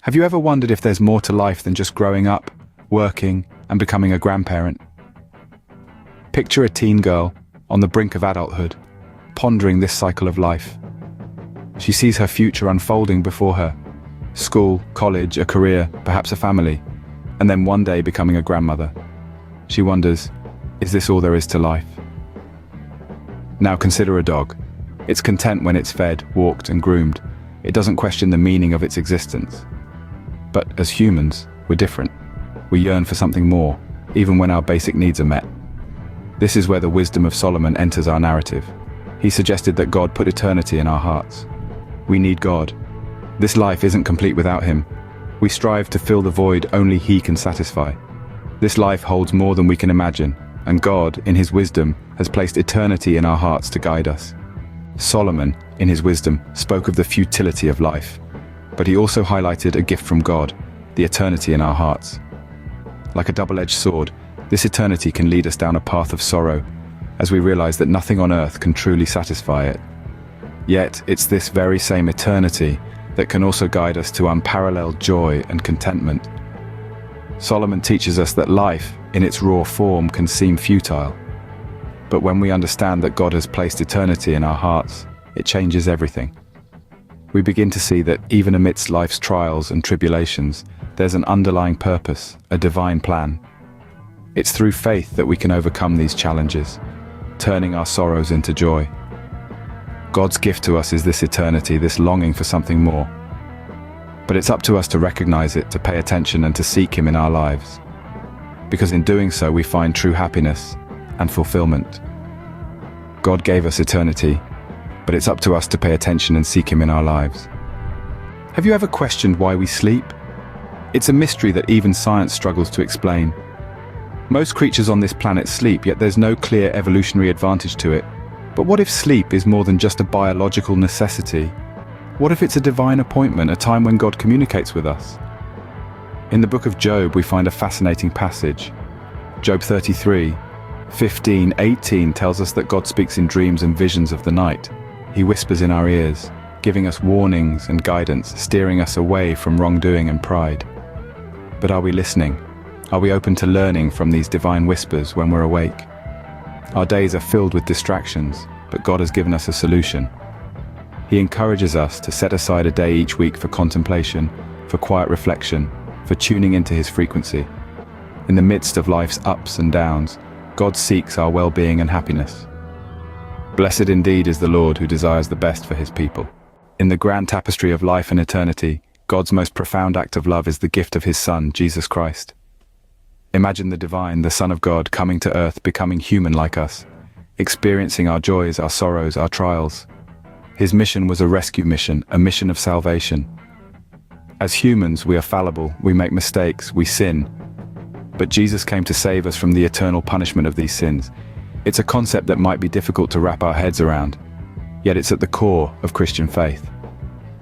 Have you ever wondered if there's more to life than just growing up, working, and becoming a grandparent? Picture a teen girl on the brink of adulthood, pondering this cycle of life. She sees her future unfolding before her: school, college, a career, perhaps a family, and then one day becoming a grandmother. She wonders, is this all there is to life? Now consider a dog. It's content when it's fed, walked, and groomed. It doesn't question the meaning of its existence. But as humans, we're different. We yearn for something more, even when our basic needs are met. This is where the wisdom of Solomon enters our narrative. He suggested that God put eternity in our hearts. We need God. This life isn't complete without Him. We strive to fill the void only He can satisfy. This life holds more than we can imagine, and God, in His wisdom, has placed eternity in our hearts to guide us. Solomon, in his wisdom, spoke of the futility of life, but he also highlighted a gift from God, the eternity in our hearts. Like a double-edged sword, this eternity can lead us down a path of sorrow, as we realize that nothing on earth can truly satisfy it. Yet, it's this very same eternity that can also guide us to unparalleled joy and contentment. Solomon teaches us that life, in its raw form, can seem futile. But when we understand that God has placed eternity in our hearts, it changes everything. We begin to see that even amidst life's trials and tribulations, there's an underlying purpose, a divine plan. It's through faith that we can overcome these challenges, turning our sorrows into joy. God's gift to us is this eternity, this longing for something more. But it's up to us to recognize it, to pay attention, and to seek Him in our lives. Because in doing so, we find true happiness and fulfillment. God gave us eternity, but it's up to us to pay attention and seek Him in our lives. Have you ever questioned why we sleep? It's a mystery that even science struggles to explain. Most creatures on this planet sleep, yet there's no clear evolutionary advantage to it. But what if sleep is more than just a biological necessity? What if it's a divine appointment, a time when God communicates with us? In the book of Job, we find a fascinating passage. Job 33:15-18 tells us that God speaks in dreams and visions of the night. He whispers in our ears, giving us warnings and guidance, steering us away from wrongdoing and pride. But are we listening? Are we open to learning from these divine whispers when we're awake? Our days are filled with distractions, but God has given us a solution. He encourages us to set aside a day each week for contemplation, for quiet reflection, for tuning into His frequency. In the midst of life's ups and downs, God seeks our well-being and happiness. Blessed indeed is the Lord who desires the best for His people. In the grand tapestry of life and eternity, God's most profound act of love is the gift of His Son, Jesus Christ. Imagine the divine, the Son of God, coming to earth, becoming human like us, experiencing our joys, our sorrows, our trials. His mission was a rescue mission, a mission of salvation. As humans, we are fallible, we make mistakes, we sin. But Jesus came to save us from the eternal punishment of these sins. It's a concept that might be difficult to wrap our heads around, yet it's at the core of Christian faith.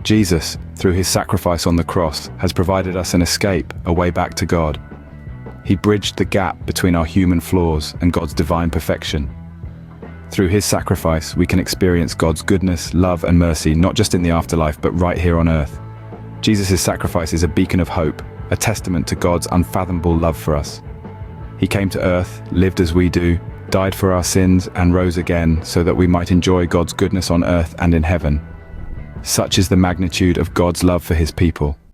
Jesus, through His sacrifice on the cross, has provided us an escape, a way back to God. He bridged the gap between our human flaws and God's divine perfection. Through His sacrifice, we can experience God's goodness, love, and mercy, not just in the afterlife, but right here on earth. Jesus' sacrifice is a beacon of hope, a testament to God's unfathomable love for us. He came to earth, lived as we do, died for our sins, and rose again so that we might enjoy God's goodness on earth and in heaven. Such is the magnitude of God's love for His people.